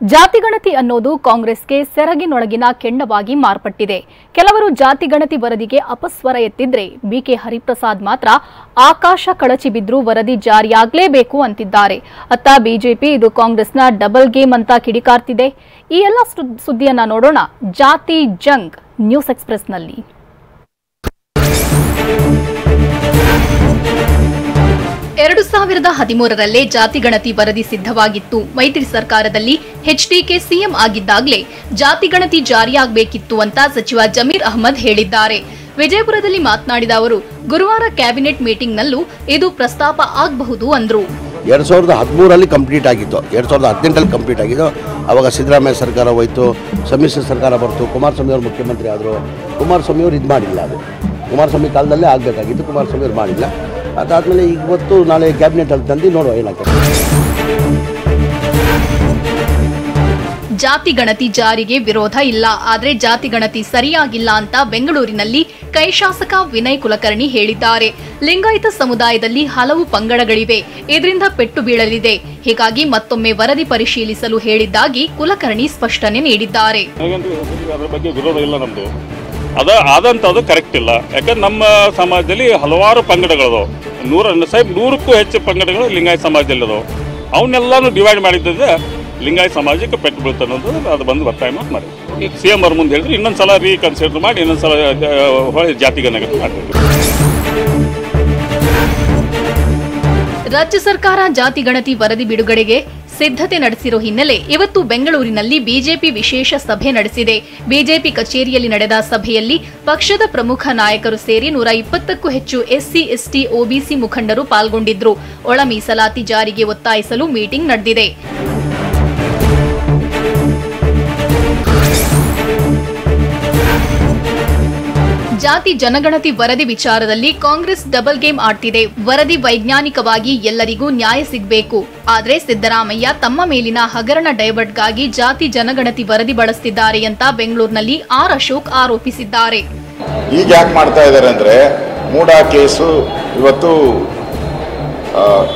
ಜಾತಿಗಣತಿ ಅನ್ನೋದು ಕಾಂಗ್ರೆಸ್ಗೆ ಸೆರಗಿನೊಳಗಿನ ಕೆಂಡವಾಗಿ ಮಾರ್ಪಟ್ಟಿದೆ. ಕೆಲವರು ಜಾತಿಗಣತಿ ವರದಿಗೆ ಅಪಸ್ವರ ಎತ್ತಿದ್ರೆ ಬಿಕೆ ಹರಿಪ್ರಸಾದ್ ಮಾತ್ರ ಆಕಾಶ ಕಳಚಿ ಬಿದ್ರೂ ವರದಿ ಜಾರಿಯಾಗಲೇಬೇಕು ಅಂತಿದ್ದಾರೆ. ಅತ್ತ ಬಿಜೆಪಿ ಇದು ಕಾಂಗ್ರೆಸ್ನ ಡಬಲ್ ಗೇಮ್ ಅಂತ ಕಿಡಿಕಾರ್ತಿದೆ. ಈ ಎಲ್ಲ ಸುದ್ದಿಯನ್ನ ನೋಡೋಣ ಜಾತಿ ಜಂಗ್ ನ್ಯೂಸ್ ಎಕ್ಸ್‌ಪ್ರೆಸ್‌ನಲ್ಲಿ. ಎರಡು 2013ರಲ್ಲೇ ಜಾತಿಗಣತಿ ವರದಿ ಸಿದ್ಧವಾಗಿತ್ತು. ಮೈತ್ರಿ ಸರ್ಕಾರದಲ್ಲಿ ಎಚ್ಡಿಕೆ ಸಿಎಂ ಆಗಿದ್ದಾಗಲೇ ಜಾತಿಗಣತಿ ಜಾರಿಯಾಗಬೇಕಿತ್ತು ಅಂತ ಸಚಿವ ಜಮೀರ್ ಅಹಮದ್ ಹೇಳಿದ್ದಾರೆ. ವಿಜಯಪುರದಲ್ಲಿ ಮಾತನಾಡಿದ ಅವರು, ಗುರುವಾರ ಕ್ಯಾಬಿನೆಟ್ ಮೀಟಿಂಗ್ನಲ್ಲೂ ಇದು ಪ್ರಸ್ತಾಪ ಆಗಬಹುದು ಅಂದ್ರು. 2013ರಲ್ಲಿ ಕಂಪ್ಲೀಟ್ ಆಗಿತ್ತು, 2018ರಲ್ಲಿ ಕಂಪ್ಲೀಟ್ ಆಗಿದ್ದು. ಅವಾಗ ಸಿದ್ದರಾಮಯ್ಯ ಸರ್ಕಾರ ಹೋಯಿತು, ಸಮ್ಮಿಶ್ರ ಸರ್ಕಾರ ಬರ್ತು, ಕುಮಾರಸ್ವಾಮಿ ಅವರು ಮುಖ್ಯಮಂತ್ರಿ ಆದರು. ಕುಮಾರಸ್ವಾಮಿ ಅವರು ಇದು ಮಾಡಿಲ್ಲ, ಅದು ಕುಮಾರಸ್ವಾಮಿ ಕಾಲದಲ್ಲೇ ಆಗಬೇಕಾಗಿತ್ತು, ಕುಮಾರಸ್ವಾಮಿ ಅವರು ಮಾಡಿಲ್ಲ. ಅದಾದಮೇಲೆ ಇವತ್ತು ನಾಳೆ ಕ್ಯಾಬಿನೆಟಲ್ಲಿ ತಂದು ನೋಡುವ ಏನಾಗ್ತದೆ. ಜಾತಿ ಗಣತಿ ಜಾರಿಗೆ ವಿರೋಧ ಇಲ್ಲ, ಆದರೆ ಜಾತಿ ಗಣತಿ ಸರಿಯಾಗಿಲ್ಲ ಅಂತ ಬೆಂಗಳೂರಿನಲ್ಲಿ ಕೈ ಶಾಸಕ ವಿನಯ್ ಕುಲಕರ್ಣಿ ಹೇಳಿದ್ದಾರೆ. ಲಿಂಗಾಯತ ಸಮುದಾಯದಲ್ಲಿ ಹಲವು ಪಂಗಡಗಳಿವೆ, ಇದರಿಂದ ಪೆಟ್ಟು ಬೀಳಲಿದೆ. ಹೀಗಾಗಿ ಮತ್ತೊಮ್ಮೆ ವರದಿ ಪರಿಶೀಲಿಸಲು ಹೇಳಿದ್ದಾಗಿ ಕುಲಕರ್ಣಿ ಸ್ಪಷ್ಟನೆ ನೀಡಿದ್ದಾರೆ. ಆದಂಥದ್ದು ಕರೆಕ್ಟ್ ಇಲ್ಲ. ಯಾಕಂದ್ರೆ ನಮ್ಮ ಸಮಾಜದಲ್ಲಿ ಹಲವಾರು ಪಂಗಡಗಳು 100ಕ್ಕೂ ಹೆಚ್ಚು ಪಂಗಡಗಳು ಲಿಂಗಾಯತ ಸಮಾಜದಲ್ಲಿ ಅದಾವೆ. ಅವನ್ನೆಲ್ಲಾನು ಡಿವೈಡ್ ಮಾಡಿದ್ದರೆ ಲಿಂಗಾಯತ ಸಮಾಜಕ್ಕೆ ಪೆಟ್ಟು ಬೀಳುತ್ತೆ ಅನ್ನೋದು ಅದು ಬಂದು ಒತ್ತಾಯ ಮಾಡಿ ಈಗ ಸಿಎಂ ಅವ್ರ ಮುಂದೆ ಹೇಳಿದ್ರು ಇನ್ನೊಂದ್ಸಲ ರೀಕನ್ಸಿಡರ್ ಮಾಡಿ ಇನ್ನೊಂದ್ಸಲ ಜಾತಿ ಗಣತಿ ಮಾಡಬೇಕು. ರಾಜ್ಯ ಸರ್ಕಾರ ಜಾತಿ ಗಣತಿ ವರದಿ ಬಿಡುಗಡೆಗೆ ಸಿದ್ಧತೆ ನಡೆಸಿರೋ ಹಿನ್ನೆಲೆ ಇವತ್ತು ಬೆಂಗಳೂರಿನಲ್ಲಿ ಬಿಜೆಪಿ ವಿಶೇಷ ಸಭೆ ನಡೆಸಿದೆ. ಬಿಜೆಪಿ ಕಚೇರಿಯಲ್ಲಿ ನಡೆದ ಸಭೆಯಲ್ಲಿ ಪಕ್ಷದ ಪ್ರಮುಖ ನಾಯಕರು ಸೇರಿ 120ಕ್ಕೂ ಹೆಚ್ಚು ಎಸ್ಸಿ, ಎಸ್ಟಿ, ಒಬಿಸಿ ಮುಖಂಡರು ಪಾಲ್ಗೊಂಡಿದ್ರು. ಒಳ ಮೀಸಲಾತಿ ಜಾರಿಗೆ ಒತ್ತಾಯಿಸಲು ಮೀಟಿಂಗ್ ನಡೆದಿದೆ. ಜಾತಿ ಜನಗಣತಿ ವರದಿ ವಿಚಾರದಲ್ಲಿ ಕಾಂಗ್ರೆಸ್ ಡಬಲ್ ಗೇಮ್ ಆಡ್ತಿದೆ. ವರದಿ ವೈಜ್ಞಾನಿಕವಾಗಿ ಎಲ್ಲರಿಗೂ ನ್ಯಾಯ ಸಿಗಬೇಕು. ಆದ್ರೆ ಸಿದ್ದರಾಮಯ್ಯ ತಮ್ಮ ಮೇಲಿನ ಹಗರಣ ಡೈವರ್ಟ್ಗಾಗಿ ಜಾತಿ ಜನಗಣತಿ ವರದಿ ಬಳಸ್ತಿದ್ದಾರೆ ಅಂತ ಬೆಂಗಳೂರಿನಲ್ಲಿ ಆರ್ ಅಶೋಕ್ ಆರೋಪಿಸಿದ್ದಾರೆ. ಈಗ ಯಾಕೆ ಮಾಡ್ತಾ ಇದ್ದಾರೆ ಅಂದ್ರೆ, ಮೂಡ ಕೇಸು ಇವತ್ತು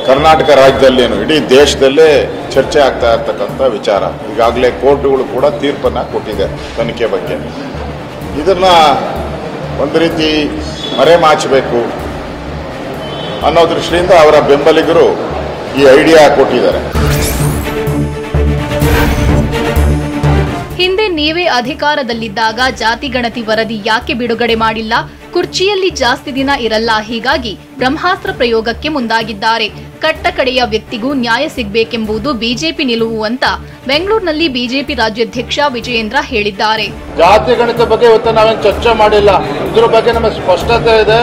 ಕರ್ನಾಟಕ ರಾಜ್ಯದಲ್ಲೇನು ಇಡೀ ದೇಶದಲ್ಲೇ ಚರ್ಚೆ ಆಗ್ತಾ ಇರ್ತಕ್ಕಂಥ ವಿಚಾರ. ಈಗಾಗಲೇ ಕೋರ್ಟ್ಗಳು ಕೂಡ ತೀರ್ಪನ್ನ ಕೊಟ್ಟಿದೆ ತನಿಖೆ ಬಗ್ಗೆ. ಇದನ್ನ ಒಂದು ರೀತಿ ಮರೆಮಾಚಬೇಕು ಅನ್ನೋ ದೃಷ್ಟಿಯಿಂದ ಅವರ ಬೆಂಬಲಿಗರು ಈ ಐಡಿಯಾ ಕೊಟ್ಟಿದ್ದಾರೆ. ಹಿಂದೆ ನೀವೇ ಅಧಿಕಾರದಲ್ಲಿದ್ದಾಗ ಜಾತಿ ಗಣತಿ ವರದಿ ಯಾಕೆ ಬಿಡುಗಡೆ ಮಾಡಿಲ್ಲ? ಕುರ್ಚಿಯಲ್ಲಿ ಜಾಸ್ತಿ ದಿನ ಇರಲ್ಲ, ಹೀಗಾಗಿ ಬ್ರಹ್ಮಾಸ್ತ್ರ ಪ್ರಯೋಗಕ್ಕೆ ಮುಂದಾಗಿದ್ದಾರೆ. ಕಟ್ಟ ಕಡೆಯ ವ್ಯಕ್ತಿಗೂ ನ್ಯಾಯ ಸಿಗಬೇಕೆಂಬುದು ಬಿಜೆಪಿ ನಿಲುವು ಅಂತ ಬೆಂಗಳೂರಿನಲ್ಲಿ ಬಿಜೆಪಿ ರಾಜ್ಯಾಧ್ಯಕ್ಷ ವಿಜಯೇಂದ್ರ ಹೇಳಿದ್ದಾರೆ. ಜಾತಿ ಗಣಿತ ಬಗ್ಗೆ ಇವತ್ತು ನಾವೇನು ಚರ್ಚೆ ಮಾಡಿಲ್ಲ, ಇದ್ರ ಬಗ್ಗೆ ನಮಗೆ ಸ್ಪಷ್ಟತೆ ಇದೆ.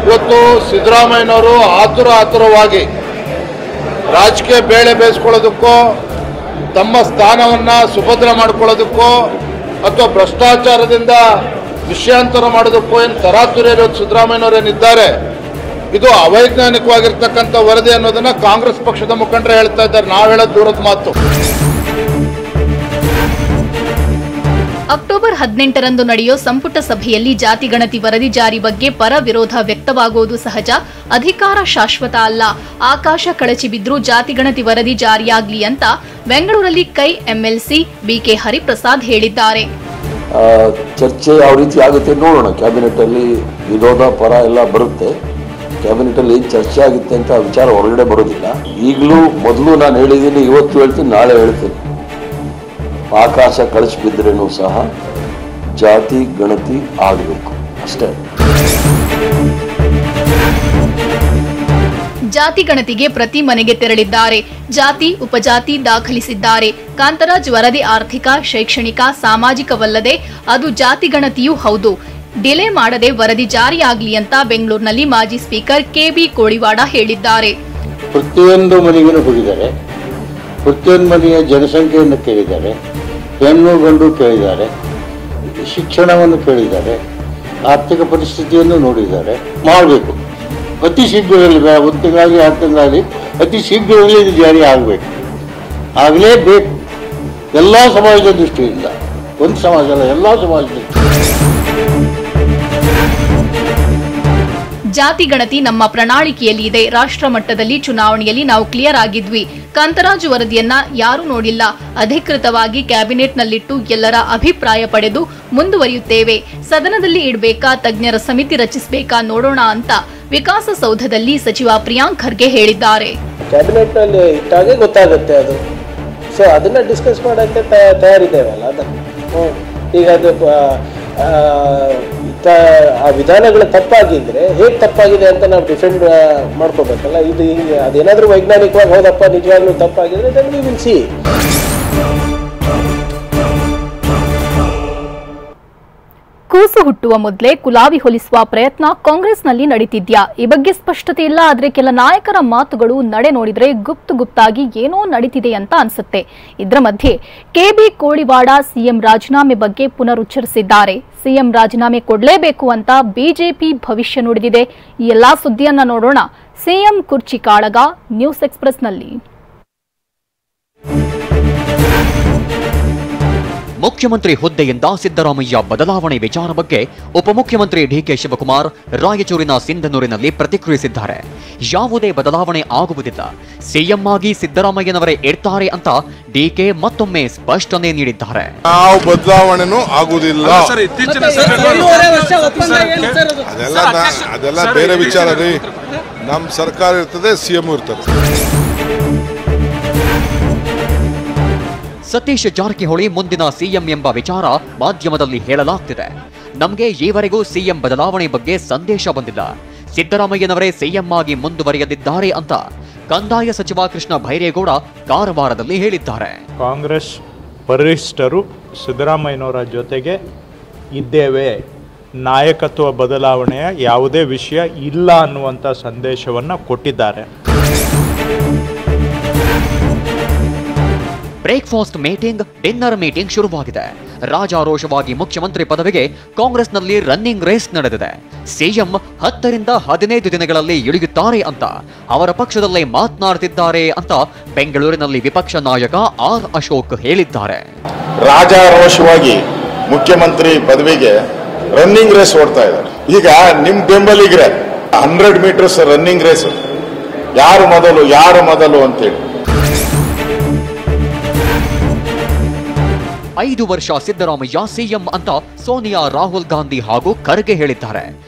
ಇವತ್ತು ಸಿದ್ದರಾಮಯ್ಯನವರು ಆತುರವಾಗಿ ರಾಜಕೀಯ ಬೇಳೆ ಬೇಯಿಸ್ಕೊಳ್ಳೋದಕ್ಕೋ ತಮ್ಮ ಸ್ಥಾನವನ್ನ ಸುಭದ್ರ ಮಾಡ್ಕೊಳ್ಳೋದಕ್ಕೋ ಅಥವಾ ಭ್ರಷ್ಟಾಚಾರದಿಂದ ವಿಷಯಾಂತರ ಮಾಡೋದಕ್ಕೋ ಏನು ತರಾತುರಿಯರು ಸಿದ್ದರಾಮಯ್ಯನವರೇನಿದ್ದಾರೆ, ಇದು ಅವೈಜ್ಞಾನಿಕವಾಗಿರ್ತಕ್ಕಂಥ ವರದಿ ಅನ್ನೋದನ್ನ ಕಾಂಗ್ರೆಸ್ ಪಕ್ಷದ ಮುಖಂಡರು ಹೇಳ್ತಾ ಇದ್ದಾರೆ. ನಾವು ಹೇಳೋದು ದೂರದ ಮಾತು. ಅಕ್ಟೋಬರ್ 18ರಂದು ನಡೆಯೋ ಸಂಪುಟ ಸಭೆಯಲ್ಲಿ ಜಾತಿ ಗಣತಿ ವರದಿ ಜಾರಿ ಬಗ್ಗೆ ಪರ ವಿರೋಧ ವ್ಯಕ್ತವಾಗುವುದು ಸಹಜ. ಅಧಿಕಾರ ಶಾಶ್ವತ ಅಲ್ಲ, ಆಕಾಶ ಕಳಚಿ ಬಿದ್ರೂ ಜಾತಿ ಗಣತಿ ವರದಿ ಜಾರಿಯಾಗ್ಲಿ ಅಂತ ಬೆಂಗಳೂರಲ್ಲಿ ಕೈ ಎಂಎಲ್ಸಿ ಬಿಕೆ ಹರಿಪ್ರಸಾದ್ ಹೇಳಿದ್ದಾರೆ. ಚರ್ಚೆ ಯಾವ ರೀತಿ ಆಗುತ್ತೆ ನೋಡೋಣ. ಕ್ಯಾಬಿನೆಟ್ ಅಲ್ಲಿ ವಿರೋಧ ಪರ ಎಲ್ಲ ಬರುತ್ತೆ. ಕ್ಯಾಬಿನೆಟ್ ಅಲ್ಲಿ ಏನ್ ಚರ್ಚೆ ಆಗುತ್ತೆ ಅಂತ ವಿಚಾರ ಹೊರಗಡೆ ಬರೋದಿಲ್ಲ. ಈಗಲೂ ಮೊದಲು ನಾನು ಹೇಳಿದ್ದೀನಿ, ಇವತ್ತು ಹೇಳ್ತೀನಿ, ನಾಳೆ ಹೇಳ್ತೀನಿ. ಆಕಾಶ ಕಳಚಿ ಬಿದ್ರೇನು ಸಹ ಜಾತಿ ಗಣತಿ ಆಗಬೇಕು ಅಷ್ಟೇ. ಜಾತಿ ಗಣತಿಗೆ ಪ್ರತಿ ಮನೆಗೆ ತೆರಳಿದ್ದಾರೆ. ಜಾತಿ ಉಪಜಾತಿ ದಾಖಲಿಸಿದ್ದಾರೆ. ಕಾಂತರಾಜ್ ವರದಿ ಆರ್ಥಿಕ, ಶೈಕ್ಷಣಿಕ, ಸಾಮಾಜಿಕವಲ್ಲದೆ ಅದು ಜಾತಿ ಗಣತಿಯೂ ಹೌದು. ಡಿಲೇ ಮಾಡದೆ ವರದಿ ಜಾರಿಯಾಗಲಿ ಅಂತ ಬೆಂಗಳೂರಿನಲ್ಲಿ ಮಾಜಿ ಸ್ಪೀಕರ್ ಕೆಬಿ ಕೋಳಿವಾಡ ಹೇಳಿದ್ದಾರೆ. ಪ್ರತಿಯೊಂದು ಮನೆಗೂ ಹೋಗಿದ್ದಾರೆ, ಪ್ರತಿಯೊಂದು ಮನೆಯ ಜನಸಂಖ್ಯೆಯನ್ನು ಕೇಳಿದ್ದಾರೆ, ಹೆಣ್ಣು ಗಂಡು ಕೇಳಿದ್ದಾರೆ, ಶಿಕ್ಷಣವನ್ನು ಕೇಳಿದ್ದಾರೆ, ಆರ್ಥಿಕ ಪರಿಸ್ಥಿತಿಯನ್ನು ನೋಡಿದ್ದಾರೆ. ಮಾಡಬೇಕು ಅತಿ ಶೀಘ್ರದಲ್ಲಿ, 1 ತಿಂಗಳಾಗಲಿ 2 ತಿಂಗಳಾಗಲಿ ಅತಿ ಶೀಘ್ರದಲ್ಲಿ ಇದು ಜಾರಿ ಆಗಬೇಕು, ಆಗಲೇಬೇಕು. ಎಲ್ಲ ಸಮಾಜದ ದೃಷ್ಟಿಯಿಂದ, ಒಂದು ಸಮಾಜ ಅಲ್ಲ, ಎಲ್ಲ ಸಮಾಜದ ದೃಷ್ಟಿ. ಜಾತಿ ಗಣತಿ ನಮ್ಮ ಪ್ರಣಾಳಿಕೆಯಲ್ಲಿ ಇದೆ. ರಾಷ್ಟ್ರ ಮಟ್ಟದಲ್ಲಿ ಚುನಾವಣೆಯಲ್ಲಿ ನಾವು ಕ್ಲಿಯರ್ ಆಗಿದ್ವಿ. ಕಾಂತರಾಜು ವರದಿಯನ್ನ ಯಾರೂ ನೋಡಿಲ್ಲ. ಅಧಿಕೃತವಾಗಿ ಕ್ಯಾಬಿನೆಟ್ನಲ್ಲಿಟ್ಟು ಎಲ್ಲರ ಅಭಿಪ್ರಾಯ ಪಡೆದು ಮುಂದುವರಿಯುತ್ತೇವೆ. ಸದನದಲ್ಲಿ ಇಡಬೇಕಾ, ತಜ್ಞರ ಸಮಿತಿ ರಚಿಸಬೇಕಾ ನೋಡೋಣ ಅಂತ ವಿಕಾಸಸೌಧದಲ್ಲಿ ಸಚಿವ ಪ್ರಿಯಾಂಕ್ ಖರ್ಗೆ ಹೇಳಿದ್ದಾರೆ. ಕ್ಯಾಬಿನೆಟ್ ನಲ್ಲಿ ಇಟ್ಟಾಗೆ ಗೊತ್ತಾಗುತ್ತೆ ಅದು. ಸೊ ಅದನ್ನ ಡಿಸ್ಕಸ್ ಮಾಡೋಕ್ಕೆ ತಯಾರಿದ್ದೇವಲ್ಲ. ಅದನ್ನು ಈಗ ಅದು ಆ ವಿಧಾನಗಳು ತಪ್ಪಾಗಿದ್ರೆ ಹೇಗೆ ತಪ್ಪಾಗಿದೆ ಅಂತ ನಾವು ಡಿಫೆಂಡ್ ಮಾಡ್ಕೋಬೇಕಲ್ಲ. ಇದು ಹಿಂಗೆ ಅದೇನಾದ್ರೂ ವೈಜ್ಞಾನಿಕವಾಗಿ ಹೌದಪ್ಪ ನಿಜವಾಗ್ಲೂ ತಪ್ಪಾಗಿದ್ರೆ ದೆನ್ ವಿ ವಿಲ್ ಸಿ. ಕೂಸು ಹುಟ್ಟುವ ಮೊದಲೇ ಕುಲಾವಿ ಹೊಲಿಸುವ ಪ್ರಯತ್ನ ಕಾಂಗ್ರೆಸ್ನಲ್ಲಿ ನಡೀತಿದ್ಯಾ? ಈ ಬಗ್ಗೆ ಸ್ಪಷ್ಟತೆ ಇಲ್ಲ. ಆದ್ರೆ ಕೆಲ ನಾಯಕರ ಮಾತುಗಳು ನಡೆ ನೋಡಿದ್ರೆ ಗುಪ್ತಾಗಿ ಏನೋ ನಡೀತಿದೆ ಅಂತ ಅನ್ಸುತ್ತೆ. ಇದರ ಮಧ್ಯೆ ಕೆಬಿ ಕೋಳಿವಾಡ ಸಿಎಂ ರಾಜೀನಾಮೆ ಬಗ್ಗೆ ಪುನರುಚ್ಚರಿಸಿದ್ದಾರೆ. ಸಿಎಂ ರಾಜೀನಾಮೆ ಕೊಡಲೇಬೇಕು ಅಂತ ಬಿಜೆಪಿ ಭವಿಷ್ಯ ನುಡಿದಿದೆ. ಈ ಎಲ್ಲಾ ಸುದ್ದಿಯನ್ನ ನೋಡೋಣ ಸಿಎಂ ಕುರ್ಚಿ ಕಾಳಗ ನ್ಯೂಸ್ ಎಕ್ಸ್‌ಪ್ರೆಸ್ನಲ್ಲಿ. ಮುಖ್ಯಮಂತ್ರಿ ಹುದ್ದೆಯಿಂದ ಸಿದ್ದರಾಮಯ್ಯ ಬದಲಾವಣೆ ವಿಚಾರ ಬಗ್ಗೆ ಉಪಮುಖ್ಯಮಂತ್ರಿ ಡಿಕೆ ಶಿವಕುಮಾರ್ ರಾಯಚೂರಿನ ಸಿಂಧನೂರಿನಲ್ಲಿ ಪ್ರತಿಕ್ರಿಯಿಸಿದ್ದಾರೆ. ಯಾವುದೇ ಬದಲಾವಣೆ ಆಗುವುದಿಲ್ಲ, ಸಿಎಂ ಆಗಿ ಸಿದ್ದರಾಮಯ್ಯನವರೇ ಇರ್ತಾರೆ ಅಂತ ಡಿಕೆ ಮತ್ತೊಮ್ಮೆ ಸ್ಪಷ್ಟನೆ ನೀಡಿದ್ದಾರೆ. ಯಾವ ಬದಲಾವಣೆನೂ ಆಗುವುದಿಲ್ಲ, ಅದೆಲ್ಲ ಬೇರೆ ವಿಚಾರ ರೀ. ನಮ್ಮ ಸರ್ಕಾರ ಇರ್ತದೆ, ಸಿಎಂ ಇರ್ತದೆ. ಸತೀಶ್ ಜಾರಕಿಹೊಳಿ ಮುಂದಿನ ಸಿಎಂ ಎಂಬ ವಿಚಾರ ಮಾಧ್ಯಮದಲ್ಲಿ ಹೇಳಲಾಗ್ತಿದೆ. ನಮಗೆ ಈವರೆಗೂ ಸಿಎಂ ಬದಲಾವಣೆ ಬಗ್ಗೆ ಸಂದೇಶ ಬಂದಿಲ್ಲ. ಸಿದ್ದರಾಮಯ್ಯನವರೇ ಸಿಎಂ ಆಗಿ ಮುಂದುವರಿಯಲಿದ್ದಾರೆ ಅಂತ ಕಂದಾಯ ಸಚಿವ ಕೃಷ್ಣ ಬೈರೇಗೌಡ ಕಾರವಾರದಲ್ಲಿ ಹೇಳಿದ್ದಾರೆ. ಕಾಂಗ್ರೆಸ್ ವರಿಷ್ಠರು ಸಿದ್ದರಾಮಯ್ಯನವರ ಜೊತೆಗೆ ಇದ್ದೇವೆ, ನಾಯಕತ್ವ ಬದಲಾವಣೆಯ ಯಾವುದೇ ವಿಷಯ ಇಲ್ಲ ಅನ್ನುವಂಥ ಸಂದೇಶವನ್ನು ಕೊಟ್ಟಿದ್ದಾರೆ. ಬ್ರೇಕ್ಫಾಸ್ಟ್ ಮೀಟಿಂಗ್, ಡಿನ್ನರ್ ಮೀಟಿಂಗ್ ಶುರುವಾಗಿದೆ. ರಾಜಾರೋಷವಾಗಿ ಮುಖ್ಯಮಂತ್ರಿ ಪದವಿಗೆ ಕಾಂಗ್ರೆಸ್ನಲ್ಲಿ ರನ್ನಿಂಗ್ ರೇಸ್ ನಡೆದಿದೆ. ಸಿಎಂ 10 ರಿಂದ 15 ದಿನಗಳಲ್ಲಿ ಇಳಿಯುತ್ತಾರೆ ಅಂತ ಅವರ ಪಕ್ಷದಲ್ಲೇ ಮಾತನಾಡುತ್ತಿದ್ದಾರೆ ಅಂತ ಬೆಂಗಳೂರಿನಲ್ಲಿ ವಿಪಕ್ಷ ನಾಯಕ ಆರ್ ಅಶೋಕ್ ಹೇಳಿದ್ದಾರೆ. ರಾಜಾರೋಷವಾಗಿ ಮುಖ್ಯಮಂತ್ರಿ ಪದವಿಗೆ ರನ್ನಿಂಗ್ ರೇಸ್ ಓಡ್ತಾ ಇದ್ದಾರೆ. ಈಗ ನಿಮ್ ಬೆಂಬಲಿಗರೆ 100 ಮೀಟರ್ಸ್ ರನ್ನಿಂಗ್ ರೇಸ್, ಯಾರು ಮೊದಲು ಅಂತೇಳಿ. 5 ವರ್ಷ ಸಿದ್ದರಾಮಯ್ಯ ಸಿಎಂ ಅಂತ ಸೋನಿಯಾ, ರಾಹುಲ್ ಗಾಂಧಿ ಹಾಗೂ ಖರ್ಗೆ ಹೇಳಿದ್ದಾರೆ.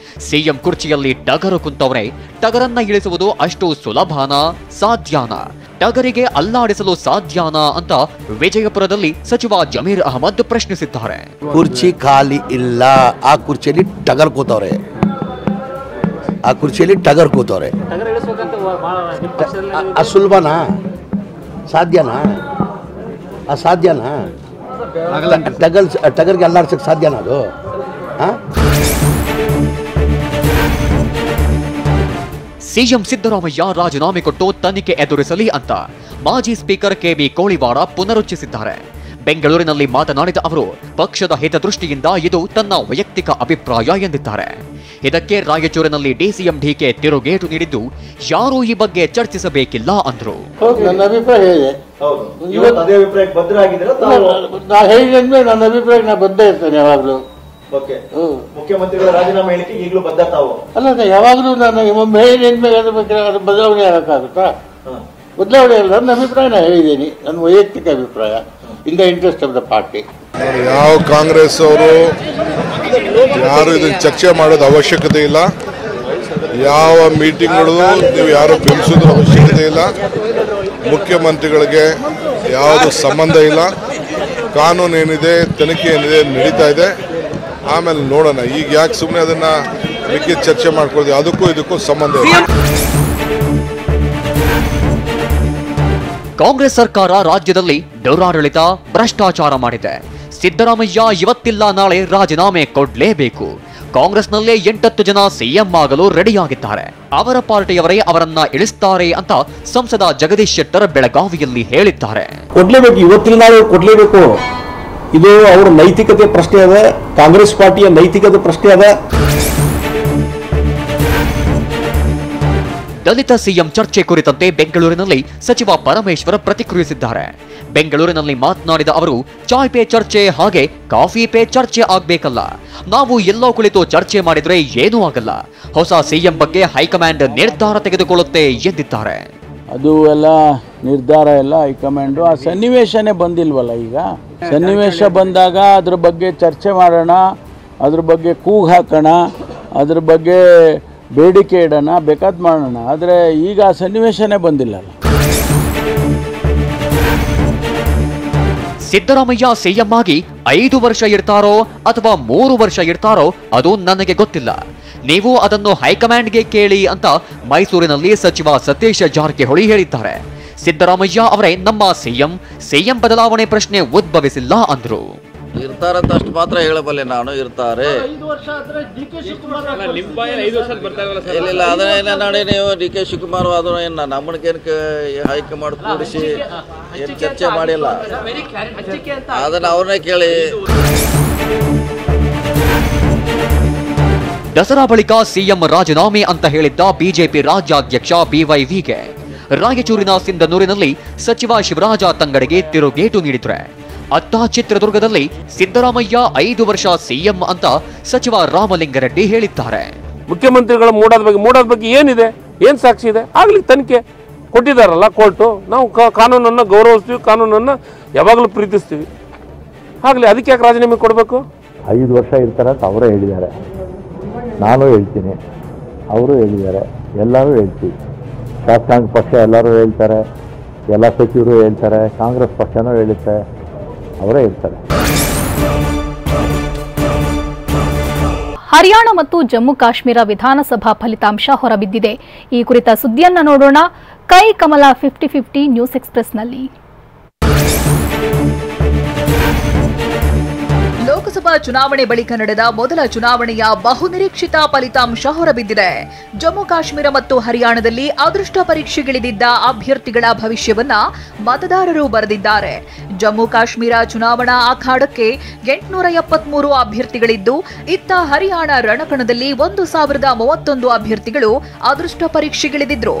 ಸಿಎಂ ಕುರ್ಚಿಯಲ್ಲಿ ಟಗರು ಕುಂತವರೇ ಟಗರನ್ನ ಇಳಿಸುವುದು ಅಷ್ಟು ಸುಲಭನಾ, ಸಾಧ್ಯನಾ? ಟಗರಿಗೆ ಅಲ್ಲಾಡಿಸಲು ಸಾಧ್ಯನಾ ಅಂತ ವಿಜಯಪುರದಲ್ಲಿ ಸಚಿವ ಜಮೀರ್ ಅಹಮದ್ ಪ್ರಶ್ನಿಸಿದ್ದಾರೆ. ಕುರ್ಚಿ ಖಾಲಿ ಇಲ್ಲ, ಆ ಕುರ್ಚಿಯಲ್ಲಿ ಟಗರ್ ಕೂತವ್ರೆ. ಸುಲಭನಾ? ಸಾಧ್ಯನಾ? ಅಸಾಧ್ಯನಾ? ಟಗರ್ಗೆ ಅಲ್ಲಾಡ್ಸಕ್ಕೆ ಸಾಧ್ಯನಾ ಅದು? ಸಿಎಂ ಸಿದ್ದರಾಮಯ್ಯ ರಾಜೀನಾಮೆ ಕೊಟ್ಟು ತನಿಖೆ ಎದುರಿಸಲಿ ಅಂತ ಮಾಜಿ ಸ್ಪೀಕರ್ ಕೆಬಿ ಕೋಳಿವಾಡ ಪುನರುಚ್ಚರಿಸಿದ್ದಾರೆ. ಬೆಂಗಳೂರಿನಲ್ಲಿ ಮಾತನಾಡಿದ ಅವರು, ಪಕ್ಷದ ಹಿತದೃಷ್ಟಿಯಿಂದ ಇದು ತನ್ನ ವೈಯಕ್ತಿಕ ಅಭಿಪ್ರಾಯ ಎಂದಿದ್ದಾರೆ. ಇದಕ್ಕೆ ರಾಯಚೂರಿನಲ್ಲಿ ಡಿಸಿಎಂ ಡಿಕೆ ತಿರುಗೇಟು ನೀಡಿದ್ದು, ಯಾರೂ ಈ ಬಗ್ಗೆ ಚರ್ಚಿಸಬೇಕಿಲ್ಲ ಅಂದ್ರು. ನನ್ನ ಅಭಿಪ್ರಾಯ ಇದೆ, ನನ್ನ ಅಭಿಪ್ರಾಯ ಬದ್ಧ ಇರ್ತೇನೆ ಯಾವಾಗಲೂ. ಮುಖ್ಯಮಂತ್ರಿಗಳ ರಾಜೀನಾಮೆ ಹೇಳಿಕೆ ಈಗಲೂ ಬದ್ಧ ತಾವು? ಅಲ್ಲ, ಯಾವಾಗಲೂ ನಾನು ಒಮ್ಮೆ ಅದು ಬದಲಾವಣೆ ಆಗಕ್ಕಾಗುತ್ತಾ? ಬದಲಾವಣೆ ಅಲ್ಲ, ನನ್ನ ಅಭಿಪ್ರಾಯ ನಾನು ಹೇಳಿದ್ದೀನಿ, ನನ್ನ ವೈಯಕ್ತಿಕ ಅಭಿಪ್ರಾಯ, in the interest of the party. ಯಾವ ಕಾಂಗ್ರೆಸ್ ಅವರು ಯಾರು ಇದನ್ನ ಚರ್ಚೆ ಮಾಡೋದು ಅವಶ್ಯಕತೆ ಇಲ್ಲ. ಯಾವ ಮೀಟಿಂಗ್ಗಳು ನೀವು ಯಾರು ಬೆಂಬಲಿಸೋದ್ರ ಅವಶ್ಯಕತೆ ಇಲ್ಲ. ಮುಖ್ಯಮಂತ್ರಿಗಳಿಗೆ ಯಾವುದು ಸಂಬಂಧ ಇಲ್ಲ. ಕಾನೂನು ಏನಿದೆ, ತನಿಖೆ ಏನಿದೆ ನಡೀತಾ ಇದೆ. ಆಮೇಲೆ ನೋಡೋಣ. ಈಗ ಯಾಕೆ ಸುಮ್ಮನೆ ಅದನ್ನ ಮಿಕ್ಕಿ ಚರ್ಚೆ ಮಾಡ್ಕೊಳ್ಳೋದು? ಅದಕ್ಕೂ ಇದಕ್ಕೂ ಸಂಬಂಧ ಇಲ್ಲ. ಕಾಂಗ್ರೆಸ್ ಸರ್ಕಾರ ರಾಜ್ಯದಲ್ಲಿ ದುರಾಡಳಿತ, ಭ್ರಷ್ಟಾಚಾರ ಮಾಡಿದೆ. ಸಿದ್ದರಾಮಯ್ಯ ಇವತ್ತಿಲ್ಲ ನಾಳೆ ರಾಜೀನಾಮೆ ಕೊಡಲೇಬೇಕು. ಕಾಂಗ್ರೆಸ್ನಲ್ಲೇ 8 ಜನ ಸಿಎಂ ಆಗಲು ರೆಡಿಯಾಗಿದ್ದಾರೆ. ಅವರ ಪಾರ್ಟಿಯವರೇ ಅವರನ್ನ ಇಳಿಸ್ತಾರೆ ಅಂತ ಸಂಸದ ಜಗದೀಶ್ ಶೆಟ್ಟರ್ ಬೆಳಗಾವಿಯಲ್ಲಿ ಹೇಳಿದ್ದಾರೆ. ಕೊಡ್ಲೇಬೇಕು, ಇವತ್ತಿಲ್ಲ ನಾಳೆ ಕೊಡ್ಲೇಬೇಕು. ಇದು ಅವರ ನೈತಿಕತೆ ಪ್ರಶ್ನೆ ಅದ, ಕಾಂಗ್ರೆಸ್ ಪಾರ್ಟಿಯ ನೈತಿಕತೆ ಪ್ರಶ್ನೆ ಅದ. ದಲಿತ ಸಿಎಂ ಚರ್ಚೆ ಕುರಿತಂತೆ ಬೆಂಗಳೂರಿನಲ್ಲಿ ಸಚಿವ ಪರಮೇಶ್ವರ ಪ್ರತಿಕ್ರಿಯಿಸಿದ್ದಾರೆ. ಬೆಂಗಳೂರಿನಲ್ಲಿ ಮಾತನಾಡಿದ ಅವರು, ಚಾಯ್ ಪೇ ಚರ್ಚೆ ಹಾಗೆ ಕಾಫಿ ಪೇ ಚರ್ಚೆ ಆಗ್ಬೇಕಲ್ಲ. ನಾವು ಎಲ್ಲೋ ಕುಳಿತು ಚರ್ಚೆ ಮಾಡಿದ್ರೆ ಏನೂ ಆಗಲ್ಲ. ಹೊಸ ಸಿಎಂ ಬಗ್ಗೆ ಹೈಕಮಾಂಡ್ ನಿರ್ಧಾರ ತೆಗೆದುಕೊಳ್ಳುತ್ತೆ ಎಂದಿದ್ದಾರೆ. ಅದು ಎಲ್ಲ ನಿರ್ಧಾರ ಎಲ್ಲ ಹೈಕಮಾಂಡು, ಆ ಸನ್ನಿವೇಶನೇ ಬಂದಿಲ್ವಲ್ಲ. ಈಗ ಸನ್ನಿವೇಶ ಬಂದಾಗ ಅದ್ರ ಬಗ್ಗೆ ಚರ್ಚೆ ಮಾಡೋಣ, ಅದ್ರ ಬಗ್ಗೆ ಕೂಗು ಹಾಕೋಣ, ಅದ್ರ ಬಗ್ಗೆ ಬೇಡಿಕೆ ಇಡೋಣ, ಬೇಕಾದ್ ಮಾಡೋಣ. ಆದರೆ ಈಗ ಆ ಸನ್ನಿವೇಶನೇ ಬಂದಿಲ್ಲಲ್ಲ. ಸಿದ್ದರಾಮಯ್ಯ ಸಿಎಂ ಆಗಿ 5 ವರ್ಷ ಇರ್ತಾರೋ ಅಥವಾ 3 ವರ್ಷ ಇರ್ತಾರೋ ಅದು ನನಗೆ ಗೊತ್ತಿಲ್ಲ. ನೀವು ಅದನ್ನು ಹೈಕಮಾಂಡ್ಗೆ ಕೇಳಿ ಅಂತ ಮೈಸೂರಿನಲ್ಲಿ ಸಚಿವ ಸತೀಶ್ ಜಾರಕಿಹೊಳಿ ಹೇಳಿದ್ದಾರೆ. ಸಿದ್ದರಾಮಯ್ಯ ಅವರೇ ನಮ್ಮ ಸಿಎಂ ಬದಲಾವಣೆ ಪ್ರಶ್ನೆ ಉದ್ಭವಿಸಿಲ್ಲ ಅಂದ್ರು. ಇರ್ತಾರಂತ ಅಷ್ಟು ಮಾತ್ರ ಹೇಳಬಲ್ಲೆ ನಾನು. ಇರ್ತಾರೆ ಇಲ್ಲ ಅದನ್ನೇನ ನೋಡಿ ನೀವು ಡಿ ಕೆ ಶಿವಕುಮಾರ್ ಅದನ್ನು ಏನು ನಮ್ಮನಿಗೇನು ಹೈಕಮಾಂಡ್ ಕೂಡಿಸಿ ಏನು ಚರ್ಚೆ ಮಾಡಿಲ್ಲ. ಅದನ್ನು ಅವ್ರನ್ನೇ ಕೇಳಿ. ದಸರಾ ಬಳಿಕ ಸಿಎಂ ರಾಜೀನಾಮೆ ಅಂತ ಹೇಳಿದ್ದ ಬಿಜೆಪಿ ರಾಜ್ಯಾಧ್ಯಕ್ಷ ಬಿವೈವಿಗೆ ರಾಯಚೂರಿನ ಸಿಂಧನೂರಿನಲ್ಲಿ ಸಚಿವ ಶಿವರಾಜ ತಂಗಡಿಗೆ ತಿರುಗೇಟು ನೀಡಿದ್ರೆ, ಅತ್ತ ಚಿತ್ರದುರ್ಗದಲ್ಲಿ ಸಿದ್ದರಾಮಯ್ಯ 5 ವರ್ಷ ಸಿಎಂ ಅಂತ ಸಚಿವ ರಾಮಲಿಂಗಾರೆಡ್ಡಿ ಹೇಳಿದ್ದಾರೆ. ಮುಖ್ಯಮಂತ್ರಿಗಳ ಮೂಡೋದ ಬಗ್ಗೆ ಏನಿದೆ, ಏನ್ ಸಾಕ್ಷಿ ಇದೆ? ಆಗ್ಲಿ ತನಿಖೆ ಕೊಟ್ಟಿದ್ದಾರಲ್ಲ ಕೋರ್ಟು. ನಾವು ಕಾನೂನನ್ನು ಗೌರವಿಸ್ತೀವಿ, ಕಾನೂನನ್ನು ಯಾವಾಗಲೂ ಪ್ರೀತಿಸ್ತೀವಿ. ಆಗ್ಲಿ ಅದಕ್ಕೆ ಯಾಕೆ ರಾಜೀನಾಮೆ ಕೊಡಬೇಕು? 5 ವರ್ಷ ಇರ್ತಾರೆ ಅಂತ ಅವರೇ ಹೇಳಿದ್ದಾರೆ. ನಾನು ಹೇಳ್ತೀನಿ, ಅವರು ಹೇಳಿದ್ದಾರೆ, ಎಲ್ಲರೂ ಹೇಳ್ತೀವಿ. ಶಾಸಕಾಂಗ ಪಕ್ಷ ಎಲ್ಲರೂ ಹೇಳ್ತಾರೆ, ಎಲ್ಲ ಸಚಿವರು ಹೇಳ್ತಾರೆ, ಕಾಂಗ್ರೆಸ್ ಪಕ್ಷನೂ ಹೇಳುತ್ತೆ, ಅವರೇ ಹೇಳ್ತಾರೆ. ಹರಿಯಾಣ ಮತ್ತು ಜಮ್ಮು ಕಾಶ್ಮೀರ ವಿಧಾನಸಭಾ ಫಲಿತಾಂಶ ಹೊರಬಿದ್ದಿದೆ. ಈ ಕುರಿತ ಸುದ್ದಿಯನ್ನ ನೋಡೋಣ. ಕೈ ಕಮಲ 50-50 ನ್ಯೂಸ್ ಎಕ್ಸ್‌ಪ್ರೆಸ್‌ನಲ್ಲಿ. ಲೋಕಸಭಾ ಚುನಾವಣೆ ಬಳಿಕ ನಡೆದ ಮೊದಲ ಚುನಾವಣೆಯ ಬಹುನಿರೀಕ್ಷಿತ ಫಲಿತಾಂಶ ಹೊರಬಿದ್ದಿದೆ. ಜಮ್ಮು ಕಾಶ್ಮೀರ ಮತ್ತು ಹರಿಯಾಣದಲ್ಲಿ ಅದೃಷ್ಟ ಪರೀಕ್ಷೆಗಿಳಿದಿದ್ದ ಅಭ್ಯರ್ಥಿಗಳ ಭವಿಷ್ಯವನ್ನ ಮತದಾರರು ಬರೆದಿದ್ದಾರೆ. ಜಮ್ಮು ಕಾಶ್ಮೀರ ಚುನಾವಣಾ ಅಖಾಡಕ್ಕೆ 873 ಅಭ್ಯರ್ಥಿಗಳಿದ್ದು, ಇತ್ತ ಹರಿಯಾಣ ರಣಕಣದಲ್ಲಿ 1031 ಅಭ್ಯರ್ಥಿಗಳು ಅದೃಷ್ಟ ಪರೀಕ್ಷೆಗಿಳಿದಿದ್ರು.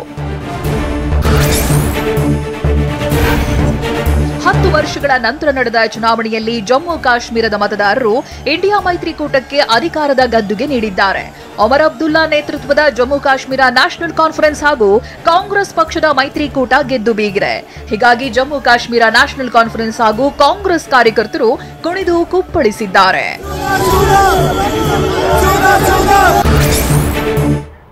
10 ವರ್ಷಗಳ ನಂತರ ನಡೆದ ಚುನಾವಣೆಯಲ್ಲಿ ಜಮ್ಮು ಕಾಶ್ಮೀರದ ಮತದಾರರು ಇಂಡಿಯಾ ಮೈತ್ರಿಕೂಟಕ್ಕೆ ಅಧಿಕಾರದ ಗದ್ದುಗೆ ನೀಡಿದ್ದಾರೆ. ಒಮರ್ ಅಬ್ದುಲ್ಲಾ ನೇತೃತ್ವದ ಜಮ್ಮು ಕಾಶ್ಮೀರ ನ್ಯಾಷನಲ್ ಕಾನ್ಫರೆನ್ಸ್ ಹಾಗೂ ಕಾಂಗ್ರೆಸ್ ಪಕ್ಷದ ಮೈತ್ರಿಕೂಟ ಗೆದ್ದು ಬೀಗಿದೆ. ಹೀಗಾಗಿ ಜಮ್ಮು ಕಾಶ್ಮೀರ ನ್ಯಾಷನಲ್ ಕಾನ್ಫರೆನ್ಸ್ ಹಾಗೂ ಕಾಂಗ್ರೆಸ್ ಕಾರ್ಯಕರ್ತರು ಕುಣಿದು ಕುಪ್ಪಳಿಸಿದ್ದಾರೆ.